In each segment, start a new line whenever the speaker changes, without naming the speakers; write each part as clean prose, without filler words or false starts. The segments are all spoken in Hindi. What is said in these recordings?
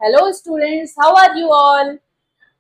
Hello students, how are you all.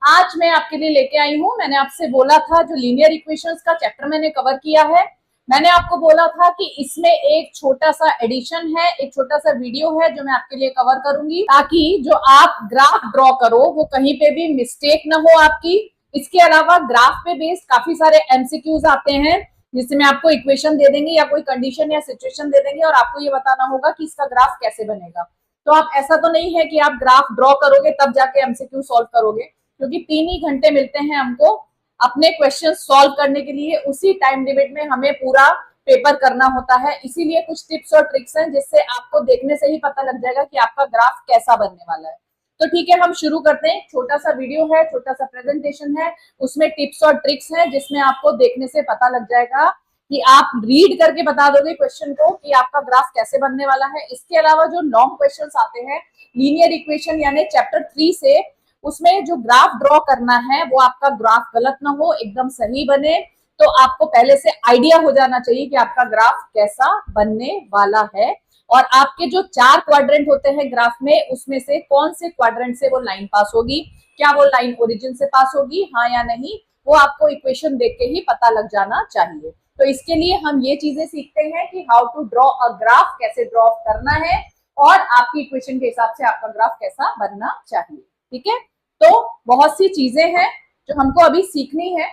आज मैं आपके लिए लेके आई हूँ, मैंने आपसे बोला था जो लीनियर इक्वेशंस का चैप्टर मैंने कवर किया है, मैंने आपको बोला था कि इसमें एक छोटा सा एडिशन है, एक छोटा सा वीडियो है जो मैं आपके लिए कवर करूंगी ताकि जो आप ग्राफ ड्रॉ करो वो कहीं पे भी मिस्टेक ना हो आपकी। इसके अलावा ग्राफ पे बेस्ड काफी सारे एमसीक्यूज आते हैं जिसमें आपको इक्वेशन दे देंगे या कोई कंडीशन या सिचुएशन दे देंगे और आपको ये बताना होगा कि इसका ग्राफ कैसे बनेगा। तो आप ऐसा तो नहीं है कि आप ग्राफ ड्रॉ करोगे तब जाके एमसीक्यू सॉल्व करोगे, क्योंकि 3 ही घंटे मिलते हैं हमको अपने क्वेश्चन सॉल्व करने के लिए। उसी टाइम लिमिट में हमें पूरा पेपर करना होता है, इसीलिए कुछ टिप्स और ट्रिक्स हैं जिससे आपको देखने से ही पता लग जाएगा कि आपका ग्राफ कैसा बनने वाला है। तो ठीक है, हम शुरू करते हैं। छोटा सा वीडियो है, छोटा सा प्रेजेंटेशन है, उसमें टिप्स और ट्रिक्स हैं जिसमें आपको देखने से पता लग जाएगा कि आप रीड करके बता दोगे क्वेश्चन को कि आपका ग्राफ कैसे बनने वाला है। इसके अलावा जो लॉन्ग क्वेश्चंस आते हैं लीनियर इक्वेशन यानी चैप्टर 3 से, उसमें जो ग्राफ ड्रॉ करना है वो आपका ग्राफ गलत ना हो, एकदम सही बने। तो आपको पहले से आइडिया हो जाना चाहिए कि आपका ग्राफ कैसा बनने वाला है और आपके जो 4 क्वाड्रेंट होते हैं ग्राफ में, उसमें से कौन से क्वाड्रेंट से वो लाइन पास होगी, क्या वो लाइन ओरिजिन से पास होगी, हाँ या नहीं, वो आपको इक्वेशन देख के ही पता लग जाना चाहिए। तो इसके लिए हम ये चीजें सीखते हैं कि how to draw a graph, कैसे ड्रॉ करना है और आपकी इक्वेशन के हिसाब से आपका ग्राफ कैसा बनना चाहिए। ठीक है, तो बहुत सी चीजें हैं जो हमको अभी सीखनी है।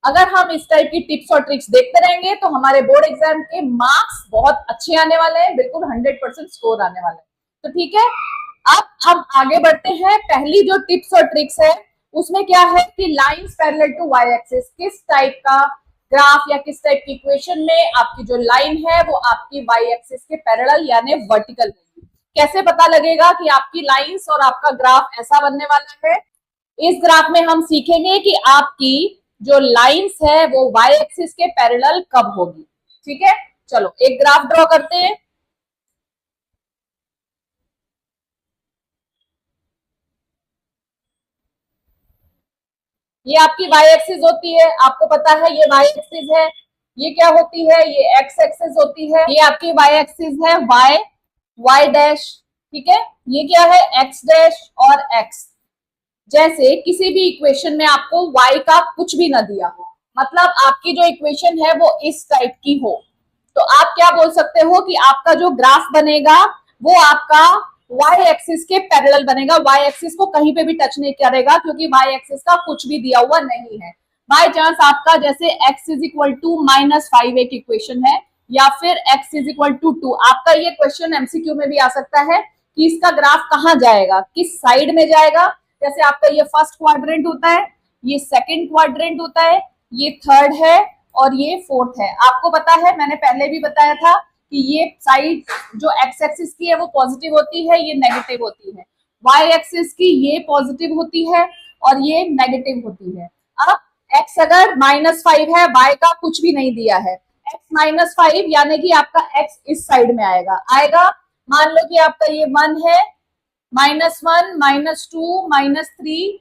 अगर हम इस टाइप की टिप्स और ट्रिक्स देखते रहेंगे तो हमारे बोर्ड एग्जाम के मार्क्स बहुत अच्छे आने वाले हैं, बिल्कुल 100% स्कोर आने वाले हैं। तो ठीक है, अब हम आगे बढ़ते हैं। पहली जो टिप्स और ट्रिक्स है उसमें क्या है कि lines parallel to y axis, किस टाइप का ग्राफ या किस टाइप की इक्वेशन में आपकी जो लाइन है वो आपकी वाई एक्सिस के पैरेलल यानी वर्टिकल रहेगी। कैसे पता लगेगा कि आपकी लाइंस और आपका ग्राफ ऐसा बनने वाला है? इस ग्राफ में हम सीखेंगे कि आपकी जो लाइंस है वो वाई एक्सिस के पैरेलल कब होगी। ठीक है, चलो एक ग्राफ ड्रॉ करते हैं। ये आपकी वाई एक्सिस होती है, आपको पता है ये वाई एक्सिस है। ये क्या होती है? ये एक्स एक्सिस होती है। ये आपकी वाई एक्सिस है, वाई वाई डैश। ठीक है, ये क्या है? एक्स डैश और एक्स। जैसे किसी भी इक्वेशन में आपको y का कुछ भी ना दिया हो, मतलब आपकी जो इक्वेशन है वो इस टाइप की हो, तो आप क्या बोल सकते हो कि आपका जो ग्राफ बनेगा वो आपका y एक्सिस के पैरेलल बनेगा, y एक्सिस को कहीं पे भी टच नहीं करेगा क्योंकि y एक्सिस का कुछ भी दिया हुआ नहीं है। बाय चांस आपका जैसे x इज इक्वल टू -5 एक इक्वेशन है या फिर x इज इक्वल टू 2, आपका ये क्वेश्चन एमसीक्यू में भी आ सकता है कि इसका ग्राफ कहाँ जाएगा, किस साइड में जाएगा। जैसे आपका ये फर्स्ट क्वाड्रेंट होता है, ये सेकंड क्वाड्रेंट होता है, ये थर्ड है और ये फोर्थ है। आपको पता है, मैंने पहले भी बताया था कि ये साइड जो एक्स एक्सिस की है वो पॉजिटिव होती है, ये नेगेटिव होती है। वाई एक्सिस की ये पॉजिटिव होती है और ये नेगेटिव होती है। अब एक्स अगर -5 है, वाई का कुछ भी नहीं दिया है, एक्स -5 यानी कि आपका एक्स इस साइड में आएगा। मान लो कि आपका ये 1 है, -1, -2, -3,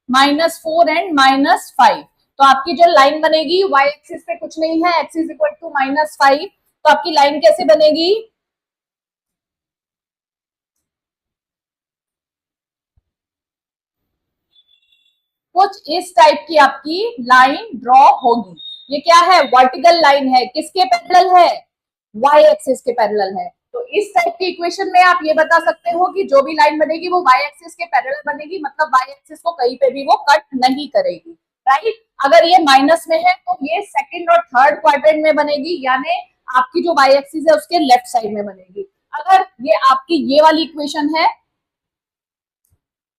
-4 एंड -5। तो आपकी जो लाइन बनेगी y एक्सिस पे कुछ नहीं है, x इज इक्वल टू -5, तो आपकी लाइन कैसे बनेगी? कुछ इस टाइप की आपकी लाइन ड्रॉ होगी। ये क्या है? वर्टिकल लाइन है, किसके पैरेलल है? y एक्सिस के पैरेलल है। तो इस टाइप की इक्वेशन में आप ये बता सकते हो कि जो भी लाइन बनेगी वो y एक्सिस के पैरेलल बनेगी, मतलब y एक्सिस को कहीं पे भी वो कट नहीं करेगी। राइट, अगर ये माइनस में है तो ये सेकंड और थर्ड क्वाड्रेंट में बनेगी, यानी आपकी जो y एक्सिस है उसके लेफ्ट साइड में बनेगी। अगर ये आपकी ये वाली इक्वेशन है,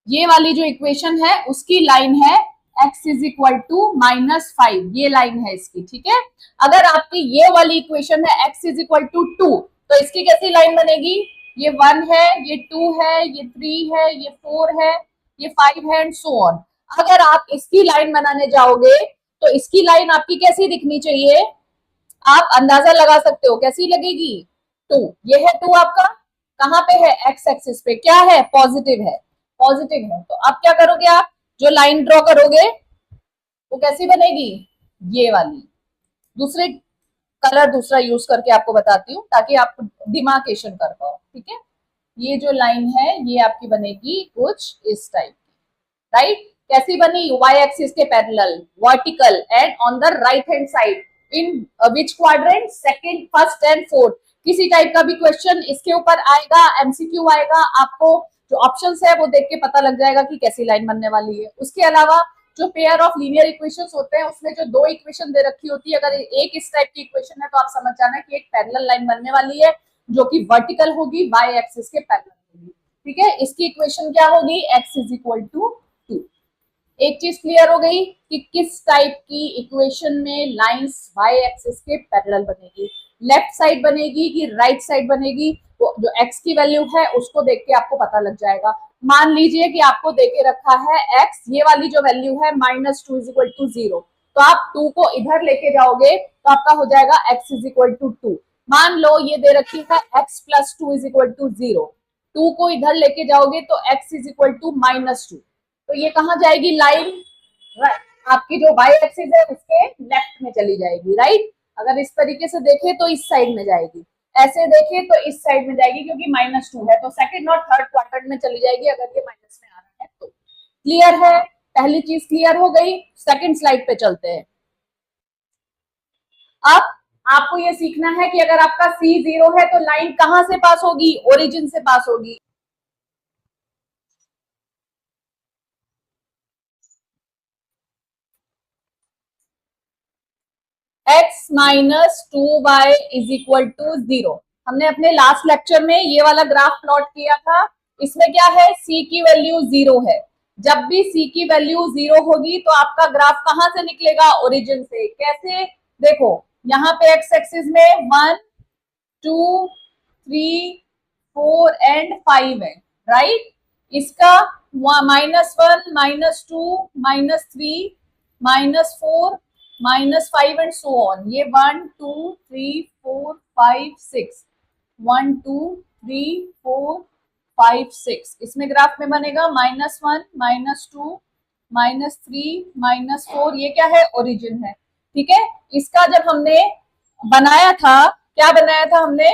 ये वाली जो इक्वेशन है उसकी लाइन है x इज इक्वल टू -5, ये लाइन है इसकी। ठीक है, अगर आपकी ये वाली इक्वेशन है x इज इक्वल टू 2, तो इसकी कैसी लाइन बनेगी? ये 1 है, ये 2 है, ये 3 है, ये 4 है, ये 5 है एंड सो ऑन। अगर आप इसकी लाइन बनाने जाओगे तो इसकी लाइन आपकी कैसी दिखनी चाहिए? आप अंदाजा लगा सकते हो कैसी लगेगी? 2, ये है 2 आपका, कहां पे है? एक्स एक्सिस पे। क्या है? पॉजिटिव है, पॉजिटिव है। तो अब क्या करोगे? आप जो लाइन ड्रॉ करोगे वो कैसी बनेगी? ये वाली। दूसरे कलर दूसरा यूज करके आपको बताती हूँ ताकि आप डिमार्केशन कर पाओ। ठीक है, ये जो लाइन है ये आपकी बनेगी कुछ इस टाइप की, राइट। कैसी बनी? वाई एक्सिस के parallel, vertical and on the right hand side, in which quadrant? Second, first and fourth. किसी टाइप का भी क्वेश्चन इसके ऊपर आएगा, एमसीक्यू आएगा, आपको जो ऑप्शंस है वो देख के पता लग जाएगा कि कैसी लाइन बनने वाली है। उसके अलावा जो पेयर ऑफ लीनियर इक्वेशंस होते हैं उसमें जो दो इक्वेशन दे रखी होती है, अगर एक इस टाइप की इक्वेशन है तो आप समझ जाना कि एक पैरेलल लाइन बनने वाली है जो कि वर्टिकल होगी, वाई एक्सिस के पैरेलल होगी, ठीक है। इसकी इक्वेशन क्या होगी? X is equal to 2। एक चीज क्लियर हो गई कि किस टाइप की इक्वेशन में लाइंस वाई एक्सिस के पैरेलल बनेगी, लेफ्ट साइड बनेगी कि राइट साइड बनेगी, तो जो एक्स की वैल्यू है उसको देख के आपको पता लग जाएगा। मान लीजिए कि आपको देके रखा है एक्स, ये वाली जो वैल्यू है -2 इज इक्वल टू 0, तो आप 2 को इधर लेके जाओगे तो आपका हो जाएगा x इज इक्वल टू 2। मान लो ये दे रखी है x plus 2 is equal to 0, 2 को इधर लेके जाओगे तो x इज इक्वल टू -2, तो ये कहाँ जाएगी लाइन? आपकी जो वाई एक्सिस है उसके लेफ्ट में चली जाएगी, राइट। अगर इस तरीके से देखें तो इस साइड में जाएगी, ऐसे देखें तो इस साइड में जाएगी, क्योंकि -2 है तो सेकंड और थर्ड क्वाड्रेंट में चली जाएगी अगर ये माइनस में आ रहा है तो। क्लियर है? पहली चीज क्लियर हो गई। सेकंड स्लाइड पे चलते हैं। अब आपको ये सीखना है कि अगर आपका C 0 है तो लाइन कहां से पास होगी? ओरिजिन से पास होगी। x minus 2y is equal to 0। हमने अपने लास्ट लेक्चर में ये वाला ग्राफ प्लॉट किया था। इसमें क्या है? c की वैल्यू 0 है। जब भी c की वैल्यू 0 होगी तो आपका ग्राफ कहां से निकलेगा? ओरिजिन से। कैसे? देखो यहाँ पे x एक्सिस में 1 2 3 4 एंड 5 है, राइट। इसका -1 -2 -3 -4 -5 एंड सो ऑन। ये 1 2 3 4 5 6, 1 2 3 4 5 6 इसमें ग्राफ में बनेगा -1 -2 -3 -4। ये क्या है? ओरिजिन है, ठीक है। इसका जब हमने बनाया था, क्या बनाया था हमने?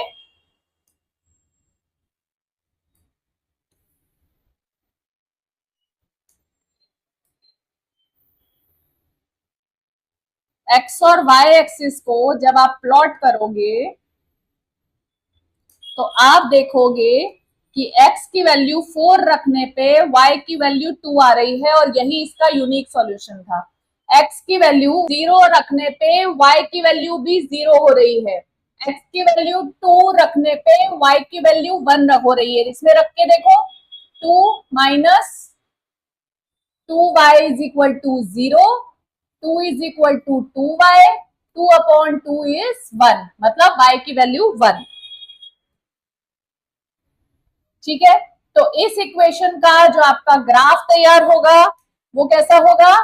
एक्स और वाई एक्सिस को जब आप प्लॉट करोगे तो आप देखोगे कि x की वैल्यू 4 रखने पे y की वैल्यू 2 आ रही है, और यही इसका यूनिक सॉल्यूशन था। x की वैल्यू 0 रखने पे y की वैल्यू भी 0 हो रही है, x की वैल्यू 2 रखने पे y की वैल्यू 1 हो रही है। इसमें रख के देखो, 2 minus 2y is equal to 0, 2 is equal to 2y, 2 upon 2 is 1, मतलब y की वैल्यू 1, ठीक है। तो इस इक्वेशन का जो आपका ग्राफ तैयार होगा वो कैसा होगा?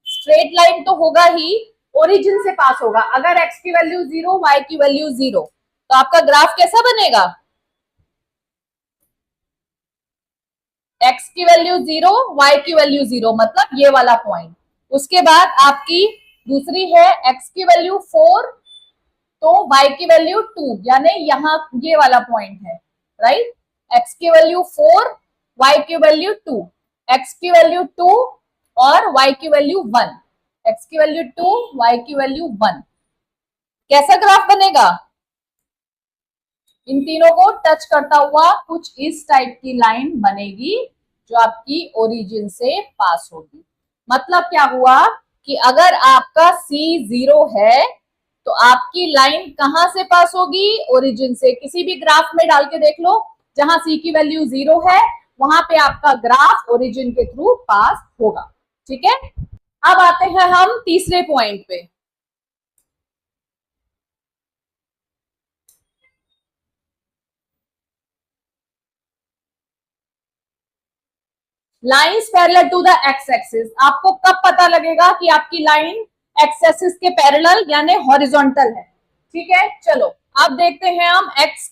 स्ट्रेट लाइन तो होगा ही, ओरिजिन से पास होगा। अगर x की वैल्यू 0, y की वैल्यू 0, तो आपका ग्राफ कैसा बनेगा? x की वैल्यू 0, y की वैल्यू 0, मतलब ये वाला पॉइंट। उसके बाद आपकी दूसरी है x की वैल्यू 4, तो y की वैल्यू 2, यानी यहाँ ये वाला पॉइंट है, राइट। x की वैल्यू 4, y की वैल्यू 2, x की वैल्यू 2 और y की वैल्यू 1, x की वैल्यू 2, y की वैल्यू 1। कैसा ग्राफ बनेगा? इन तीनों को टच करता हुआ कुछ इस टाइप की लाइन बनेगी जो आपकी ओरिजिन से पास होगी। मतलब क्या हुआ कि अगर आपका C 0 है तो आपकी लाइन कहां से पास होगी? ओरिजिन से। किसी भी ग्राफ में डाल के देख लो, जहां C की वैल्यू 0 है वहां पे आपका ग्राफ ओरिजिन के थ्रू पास होगा, ठीक है। अब आते हैं हम तीसरे पॉइंट पे। Lines parallel to the x axis. आपको कब पता लगेगा कि आपकी लाइन एक्स एक्सिस के पैरेलल यानी हॉरिजॉन्टल है, ठीक है। चलो अब देखते हैं हम एक्स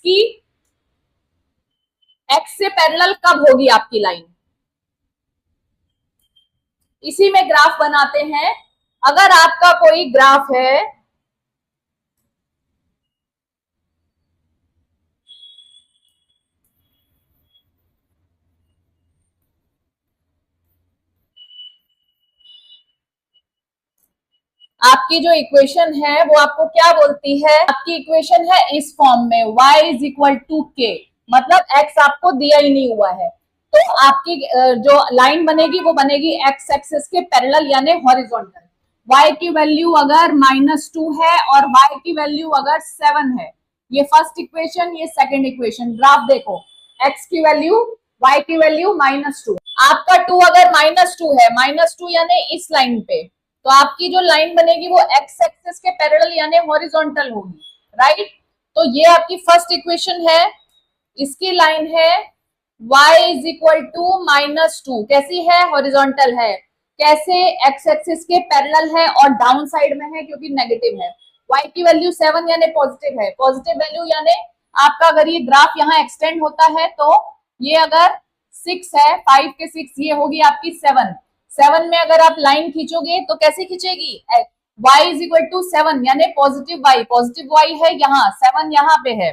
से पैरेलल कब होगी आपकी लाइन। इसी में ग्राफ बनाते हैं। अगर आपका कोई ग्राफ है, आपकी जो इक्वेशन है वो आपको क्या बोलती है, आपकी इक्वेशन है इस फॉर्म में y इज इक्वल टू के, मतलब x आपको दिया ही नहीं हुआ है, तो आपकी जो लाइन बनेगी वो बनेगी x एक्सिस के पैरेलल यानी हॉरिजॉन्टल। y की वैल्यू अगर -2 है और y की वैल्यू अगर 7 है, ये फर्स्ट इक्वेशन, ये सेकंड इक्वेशन, ग्राफ देखो, x की वैल्यू, y की वैल्यू -2, आपका 2 अगर -2 है, -2 यानी इस लाइन पे, तो आपकी जो लाइन बनेगी वो x एक्सिस के पैरेलल यानी हॉरिजॉन्टल होगी, राइट। तो ये आपकी फर्स्ट इक्वेशन है, इसकी लाइन है y इज इक्वल टू -2, कैसी है, हॉरिजॉन्टल है, कैसे, x एक्सिस के पैरेलल है और डाउन साइड में है क्योंकि नेगेटिव है। y की वैल्यू 7 यानी पॉजिटिव है, पॉजिटिव वैल्यू यानी आपका अगर ये ग्राफ यहाँ एक्सटेंड होता है तो ये अगर 6 है, 5 के 6, ये होगी आपकी 7, 7 में अगर आप लाइन खींचोगे तो कैसे खींचेगी, y इज इक्वल टू 7 यानी पॉजिटिव y, पॉजिटिव y है यहाँ, 7 यहाँ पे है,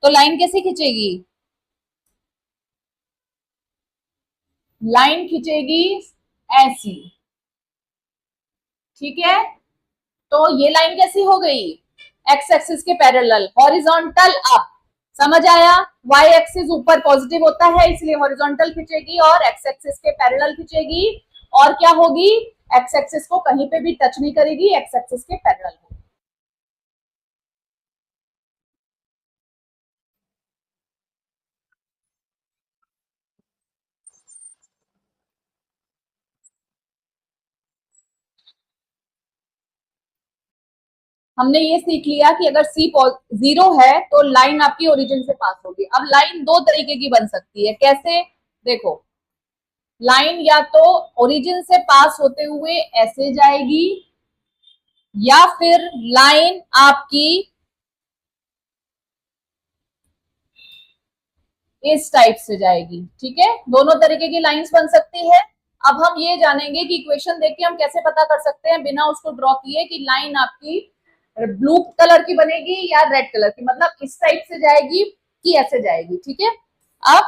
तो लाइन कैसे खींचेगी, लाइन खींचेगी ऐसी, ठीक है। तो ये लाइन कैसी हो गई, एक्स एक्सिस के पैरेलल, हॉरिजॉन्टल अप, समझ आया, वाई एक्सिस ऊपर पॉजिटिव होता है इसलिए हॉरिजॉन्टल खींचेगी और एक्स एक्सिस के पैरेलल खींचेगी, और क्या होगी, एक्स एक्सिस को कहीं पे भी टच नहीं करेगी, एक्स एक्सिस के पैरेलल होगी। हमने ये सीख लिया कि अगर सी 0 है तो लाइन आपकी ओरिजिन से पास होगी। अब लाइन दो तरीके की बन सकती है, कैसे, देखो, लाइन या तो ओरिजिन से पास होते हुए ऐसे जाएगी, या फिर लाइन आपकी इस टाइप से जाएगी, ठीक है, दोनों तरीके की लाइंस बन सकती है। अब हम ये जानेंगे कि इक्वेशन देख के हम कैसे पता कर सकते हैं बिना उसको ड्रॉ किए कि लाइन आपकी ब्लू कलर की बनेगी या रेड कलर की, मतलब इस टाइप से जाएगी कि ऐसे जाएगी, ठीक है। अब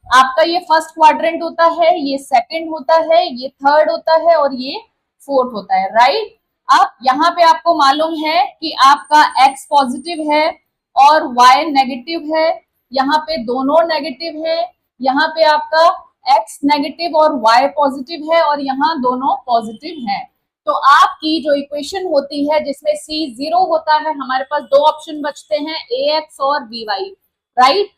आपका ये फर्स्ट क्वाड्रेंट होता है, ये सेकंड होता है, ये थर्ड होता है और ये फोर्थ होता है, राइट। अब यहाँ पे आपको मालूम है कि आपका x पॉजिटिव है और y नेगेटिव है, यहाँ पे दोनों नेगेटिव है, यहाँ पे आपका x नेगेटिव और y पॉजिटिव है और यहाँ दोनों पॉजिटिव है। तो आपकी जो इक्वेशन होती है जिसमें c 0 होता है, हमारे पास दो ऑप्शन बचते हैं, ax और by, राइट।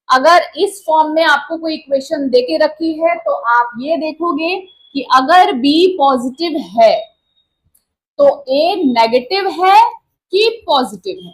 अगर इस फॉर्म में आपको कोई इक्वेशन देके रखी है तो आप ये देखोगे कि अगर b पॉजिटिव है तो a नेगेटिव है कि पॉजिटिव है,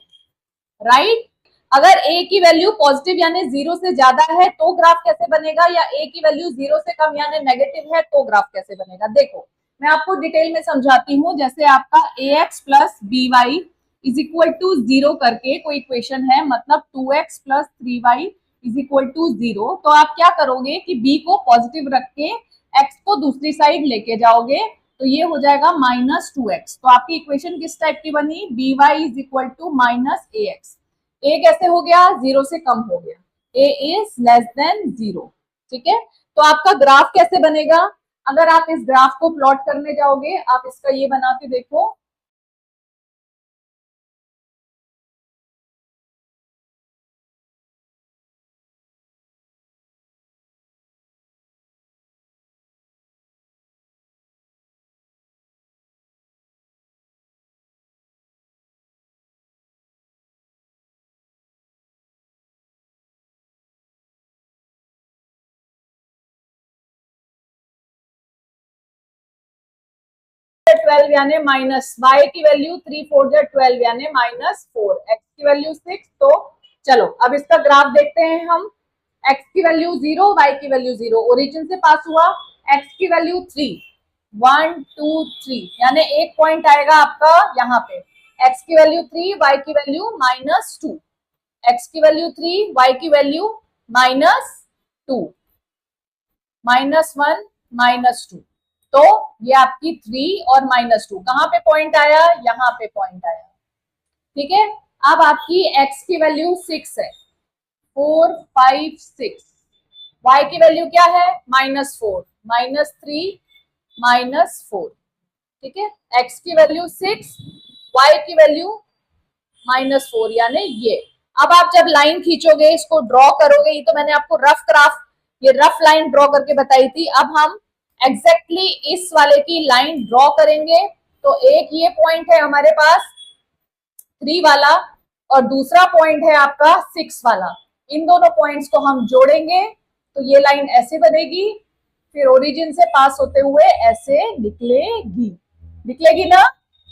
राइट। अगर a की वैल्यू पॉजिटिव यानी 0 से ज्यादा है तो ग्राफ कैसे बनेगा, या a की वैल्यू 0 से कम यानी नेगेटिव है तो ग्राफ कैसे बनेगा, देखो मैं आपको डिटेल में समझाती हूँ। जैसे आपका ax plus b y is equal to 0 करके कोई इक्वेशन है, मतलब 2x plus 3y is equal to 0, तो आप क्या करोगे कि b को पॉजिटिव रख के x को दूसरी साइड लेके जाओगे, तो ये हो जाएगा -2x। तो आपकी इक्वेशन किस टाइप की बनी, b y is equal to -ax। A कैसे हो गया, 0 से कम हो गया, ए इज लेस देन 0, ठीक है। तो आपका ग्राफ कैसे बनेगा, अगर आप इस ग्राफ को प्लॉट करने जाओगे, आप इसका ये बना के देखो, -12 यानी माइनस, y की वैल्यू 3 4 12 यानी -4, x की वैल्यू 6। तो चलो अब इसका ग्राफ देखते हैं हम, x की वैल्यू 0, y की वैल्यू 0, ओरिजिन से पास हुआ, x की वैल्यू 3, 1 2 3 यानी एक पॉइंट आएगा आपका यहाँ पे, x की वैल्यू 3, y की वैल्यू -2, x की वैल्यू 3, y की वैल्यू -2, -1 -2, तो ये आपकी 3 और -2 कहां पे पॉइंट आया, यहाँ पे पॉइंट आया, ठीक है। अब आपकी x की वैल्यू 6 है, 4 5 6, y की वैल्यू क्या है, -4, -3 -4, ठीक है, x की वैल्यू 6, y की वैल्यू -4, यानी ये। अब आप जब लाइन खींचोगे, इसको ड्रॉ करोगे, ये तो मैंने आपको रफ क्राफ्ट, ये रफ लाइन ड्रॉ करके बताई थी। अब हम एग्जैक्टली इस वाले की लाइन ड्रॉ करेंगे। तो एक ये पॉइंट है हमारे पास 3 वाला, और दूसरा पॉइंट है आपका 6 वाला। इन दोनों पॉइंट्स को हम जोड़ेंगे तो ये लाइन ऐसे बनेगी, फिर ओरिजिन से पास होते हुए ऐसे निकलेगी, निकलेगी ना।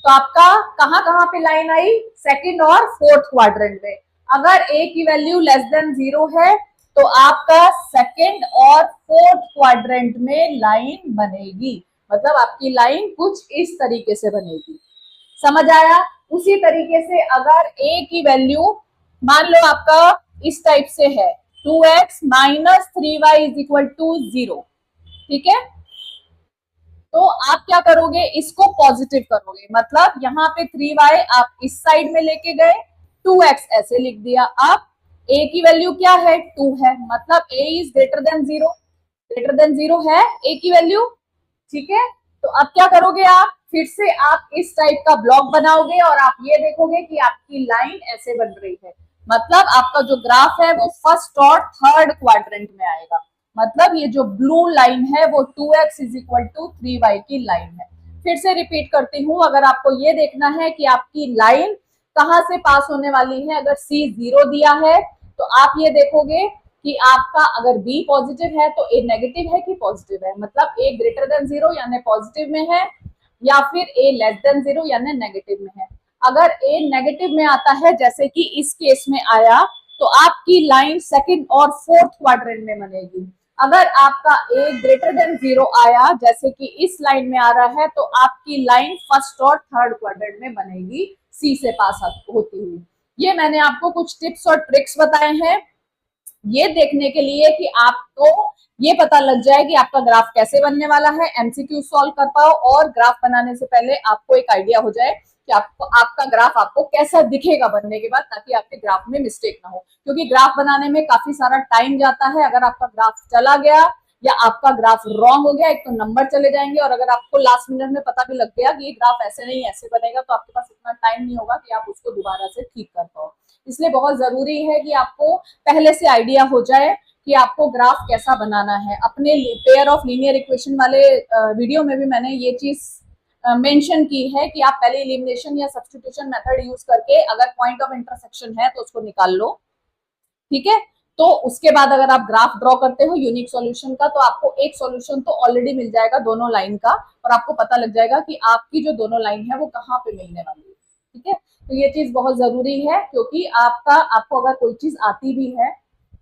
तो आपका कहां कहां पे लाइन आई, सेकंड और फोर्थ क्वाड्रेंट में। अगर ए की वैल्यू लेस देन 0 है तो आपका सेकंड और फोर्थ क्वाड्रेंट में लाइन बनेगी, मतलब आपकी लाइन कुछ इस तरीके से बनेगी। समझ आया? उसी तरीके से अगर a की वैल्यू मान लो आपका इस टाइप से है, 2x minus 3y is equal to 0, ठीक है, तो आप क्या करोगे, इसको पॉजिटिव करोगे, मतलब यहाँ पे 3y आप इस साइड में लेके गए, 2x ऐसे लिख दिया। अब a की वैल्यू क्या है, 2 है, मतलब a is greater than 0, greater than 0 है a की वैल्यू, ठीक है। तो अब क्या करोगे आप, फिर से आप इस टाइप का ब्लॉक बनाओगे और आप ये देखोगे कि आपकी लाइन ऐसे बन रही है, मतलब आपका जो ग्राफ है वो फर्स्ट और थर्ड क्वाड्रेंट में आएगा। मतलब ये जो ब्लू लाइन है वो 2x is equal to 3y की लाइन है। फिर से रिपीट करती हूँ, अगर आपको ये देखना है कि आपकी लाइन कहाँ से पास होने वाली है, अगर C 0 दिया है तो आप ये देखोगे कि आपका अगर B पॉजिटिव है तो A नेगेटिव है कि पॉजिटिव है, मतलब A ग्रेटर देन 0 यानी पॉजिटिव में है, या फिर A लेस देन 0 यानी नेगेटिव में है। अगर A नेगेटिव में आता है जैसे कि इस केस में आया, तो आपकी लाइन सेकंड और फोर्थ क्वाड्रेंट में बनेगी। अगर आपका A ग्रेटर देन 0 आया जैसे कि इस लाइन में आ रहा है, तो आपकी लाइन फर्स्ट और थर्ड क्वाड्रेंट में बनेगी, C से पास होती हुई। ये मैंने आपको कुछ टिप्स और ट्रिक्स बताए हैं ये देखने के लिए कि आपको ये पता लग जाए कि आपका ग्राफ कैसे बनने वाला है, एमसीक्यू सॉल्व कर पाओ, और ग्राफ बनाने से पहले आपको एक आइडिया हो जाए कि आपको आपका ग्राफ आपको कैसा दिखेगा बनने के बाद, ताकि आपके ग्राफ में मिस्टेक ना हो। क्योंकि ग्राफ बनाने में काफी सारा टाइम जाता है, अगर आपका ग्राफ चला गया या आपका ग्राफ रॉन्ग हो गया, एक तो नंबर चले जाएंगे, और अगर आपको लास्ट मिनट में पता भी लग गया कि ये ग्राफ ऐसे नहीं ऐसे बनेगा, तो आपके पास इतना टाइम नहीं होगा कि आप उसको दोबारा से ठीक कर पाओ। इसलिए बहुत जरूरी है कि आपको पहले से आइडिया हो जाए कि आपको ग्राफ कैसा बनाना है। अपने पेयर ऑफ लीनियर इक्वेशन वाले वीडियो में भी मैंने ये चीज मेंशन की है कि आप पहले एलिमिनेशन या सब्स्टिट्यूशन मेथड यूज करके अगर पॉइंट ऑफ इंटरसेक्शन है तो उसको निकाल लो, ठीक है। तो उसके बाद अगर आप ग्राफ ड्रॉ करते हो यूनिक सॉल्यूशन का, तो आपको एक सॉल्यूशन तो ऑलरेडी मिल जाएगा दोनों लाइन का, और आपको पता लग जाएगा कि आपकी जो दोनों लाइन है वो कहाँ पे मिलने वाली है, ठीक है। तो ये चीज बहुत जरूरी है, क्योंकि आपको अगर कोई चीज आती भी है,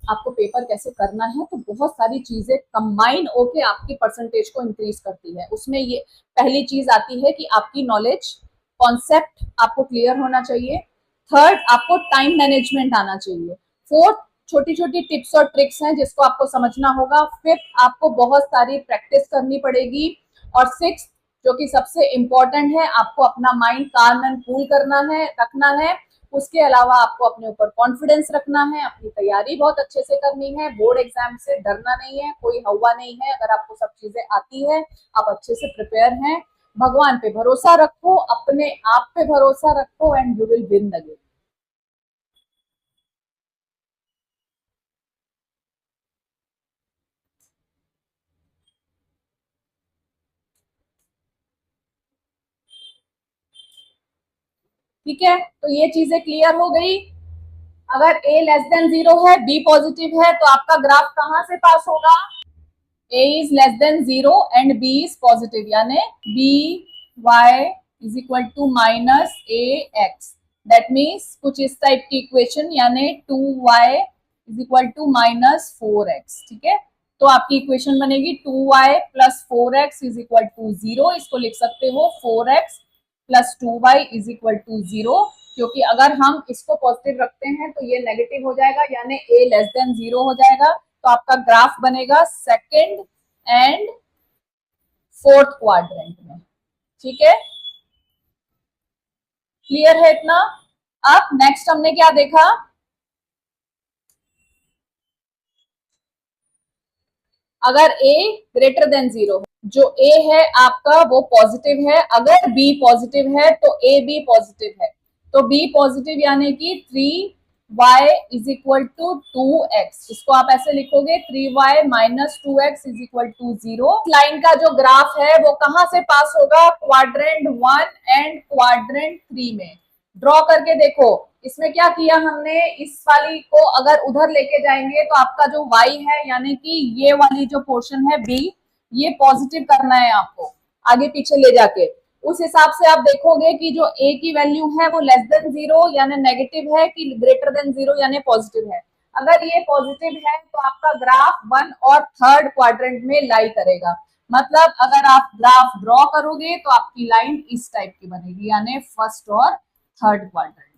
आपको पेपर कैसे करना है, तो बहुत सारी चीजें कंबाइन होके आपकी परसेंटेज को इंक्रीज करती है। उसमें ये पहली चीज आती है कि आपकी नॉलेज, कॉन्सेप्ट आपको क्लियर होना चाहिए। थर्ड, आपको टाइम मैनेजमेंट आना चाहिए। फोर्थ, छोटी छोटी टिप्स और ट्रिक्स हैं जिसको आपको समझना होगा। फिफ्थ, आपको बहुत सारी प्रैक्टिस करनी पड़ेगी। और सिक्स, जो कि सबसे इंपॉर्टेंट है, आपको अपना माइंड काम एंड कूल करना है, रखना है। उसके अलावा आपको अपने ऊपर कॉन्फिडेंस रखना है, अपनी तैयारी बहुत अच्छे से करनी है। बोर्ड एग्जाम से डरना नहीं है, कोई हवा नहीं है। अगर आपको सब चीजें आती है, आप अच्छे से प्रिपेयर हैं, भगवान पे भरोसा रखो, अपने आप पे भरोसा रखो, and you will win the game. ठीक है, तो ये चीजें क्लियर हो गई। अगर a लेस देन 0 है, b पॉजिटिव है, तो आपका ग्राफ कहां से पास होगा, a is less than 0 and b is positive, यानी b y is equal to minus a x। That means कुछ इस टाइप की इक्वेशन, यानी 2y is equal to minus 4x, ठीक है। तो आपकी इक्वेशन बनेगी 2y plus 4x is equal to 0। इसको लिख सकते हो 4x plus 2y is equal to 0, क्योंकि अगर हम इसको पॉजिटिव रखते हैं तो ये नेगेटिव हो जाएगा, यानी a लेस देन 0 हो जाएगा। तो आपका ग्राफ बनेगा सेकंड एंड फोर्थ क्वाड्रेंट में, ठीक है। क्लियर है इतना? अब नेक्स्ट हमने क्या देखा, अगर a ग्रेटर देन 0 है, जो a है आपका वो पॉजिटिव है, अगर b पॉजिटिव है तो a भी पॉजिटिव है, तो b पॉजिटिव यानी कि 3y is equal to 2x। इसको आप ऐसे लिखोगे 3y minus 2x is equal to 0। Line का जो ग्राफ है वो कहां से पास होगा, क्वाड्रेंट 1 एंड क्वाड्रेंट 3 में। ड्रॉ करके देखो, इसमें क्या किया हमने, इस वाली को अगर उधर लेके जाएंगे तो आपका जो y है यानी कि ये वाली जो पोर्शन है b, ये पॉजिटिव करना है आपको आगे पीछे ले जाके। उस हिसाब से आप देखोगे कि जो a की वैल्यू है वो लेस देन 0 यानी नेगेटिव है कि ग्रेटर देन 0 यानी पॉजिटिव है। अगर ये पॉजिटिव है तो आपका ग्राफ 1 और 3rd क्वाड्रेंट में लाई करेगा। मतलब अगर आप ग्राफ ड्रॉ करोगे तो आपकी लाइन इस टाइप की बनेगी, यानी 1st और 3rd क्वाड्रेंट।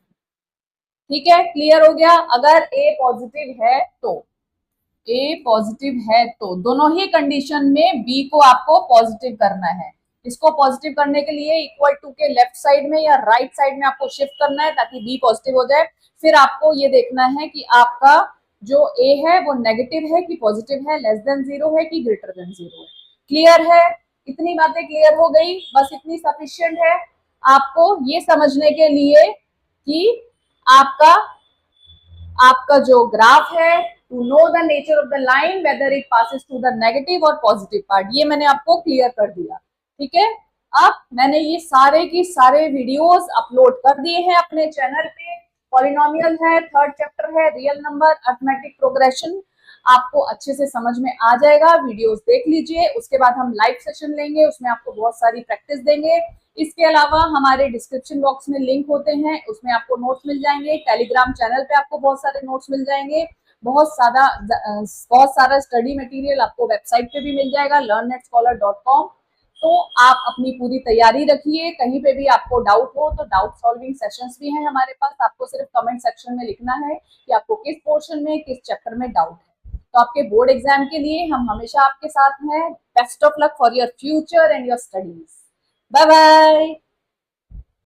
ठीक है, क्लियर हो गया। अगर a पॉजिटिव है तो दोनों ही कंडीशन में b को आपको पॉजिटिव करना है। इसको पॉजिटिव करने के लिए इक्वल टू के लेफ्ट साइड में या राइट साइड में आपको शिफ्ट करना है ताकि b पॉजिटिव हो जाए। फिर आपको ये देखना है कि आपका जो a है वो नेगेटिव है कि पॉजिटिव है, लेस देन 0 है कि ग्रेटर देन 0 है। क्लियर है, इतनी बातें क्लियर हो गई, बस इतनी सफिशिएंट है आपको ये समझने के लिए कि आपका जो ग्राफ है, to know the nature of the line whether it passes to the negative और पॉजिटिव पार्ट, ये मैंने आपको क्लियर कर दिया। ठीक है, अब मैंने ये सारे की सारे वीडियोस अपलोड कर दिए हैं अपने चैनल पे। पॉलिनोमियल है, 3rd चैप्टर है, रियल नंबर, अरिथमेटिक प्रोग्रेशन, आपको अच्छे से समझ में आ जाएगा। वीडियोस देख लीजिए, उसके बाद हम लाइव सेशन लेंगे, उसमें आपको बहुत सारी प्रैक्टिस देंगे। इसके अलावा हमारे डिस्क्रिप्शन बॉक्स में लिंक होते हैं, उसमें आपको नोट्स मिल जाएंगे। टेलीग्राम चैनल पे आपको बहुत सारे नोट्स मिल जाएंगे। बहुत सारा स्टडी मटेरियल आपको वेबसाइट पे भी मिल जाएगा, learnetscholar.com। तो आप अपनी पूरी तैयारी रखिए। कहीं पे भी आपको डाउट हो तो डाउट सॉल्विंग सेशंस भी हैं हमारे पास। आपको सिर्फ कमेंट सेक्शन में लिखना है कि आपको किस पोर्शन में, किस चैप्टर में डाउट है। तो आपके बोर्ड एग्जाम के लिए हम हमेशा आपके साथ हैं। Best of luck for your future and your studies. Bye bye.